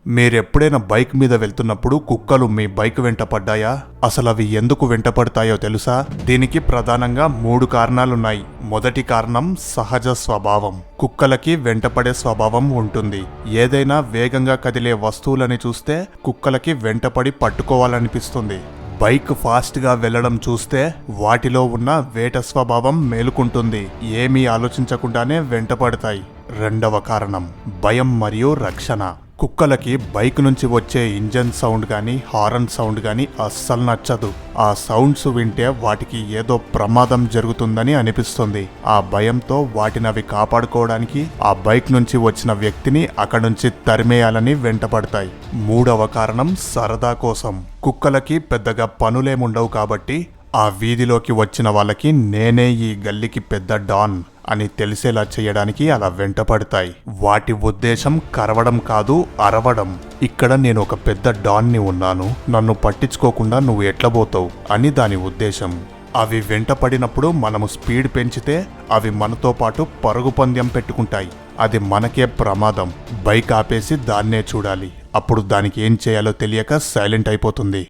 మీరెప్పుడైనా బైక్ మీద వెళ్తున్నప్పుడు కుక్కలు మీ బైక్ వెంట పడ్డాయా? అసలు అవి ఎందుకు వెంట పడతాయో తెలుసా? దీనికి ప్రధానంగా 3 కారణాలున్నాయి. మొదటి కారణం సహజ స్వభావం. కుక్కలకి వెంటపడే స్వభావం ఉంటుంది. ఏదైనా వేగంగా కదిలే వస్తువులని చూస్తే కుక్కలకి వెంటపడి పట్టుకోవాలనిపిస్తుంది. బైక్ ఫాస్ట్ గా వెళ్లడం చూస్తే వాటిలో ఉన్న వేట స్వభావం మేలుకుంటుంది. ఏమీ ఆలోచించకుండానే వెంటపడతాయి. రెండవ కారణం భయం మరియు రక్షణ. కుక్కలకి బైక్ నుంచి వచ్చే ఇంజన్ సౌండ్ గాని హారన్ సౌండ్ గాని అస్సలు నచ్చదు. ఆ సౌండ్స్ వింటే వాటికి ఏదో ప్రమాదం జరుగుతుందని అనిపిస్తుంది. ఆ భయంతో వాటిని అవి కాపాడుకోవడానికి ఆ బైక్ నుంచి వచ్చిన వ్యక్తిని అక్కడి నుంచి తరిమేయాలని వెంటపడతాయి. మూడవ కారణం సరదా కోసం. కుక్కలకి పెద్దగా పనులేముండవు కాబట్టి ఆ వీధిలోకి వచ్చిన వాళ్ళకి నేనే ఈ గల్లీకి పెద్ద డాన్ అని తెలిసేలా చేయడానికి అలా వెంటపడతాయి. వాటి ఉద్దేశం కరవడం కాదు, అరవడం. ఇక్కడ నేను ఒక పెద్ద డాన్ని ఉన్నాను, నన్ను పట్టించుకోకుండా నువ్వు ఎట్లా పోతావు అని దాని ఉద్దేశం. అవి వెంటపడినప్పుడు మనము స్పీడ్ పెంచితే అవి మనతో పాటు పరుగు పందెం పెట్టుకుంటాయి. అది మనకే ప్రమాదం. బైక్ ఆపేసి దాన్నే చూడాలి. అప్పుడు దానికి ఏం చేయాలో తెలియక సైలెంట్ అయిపోతుంది.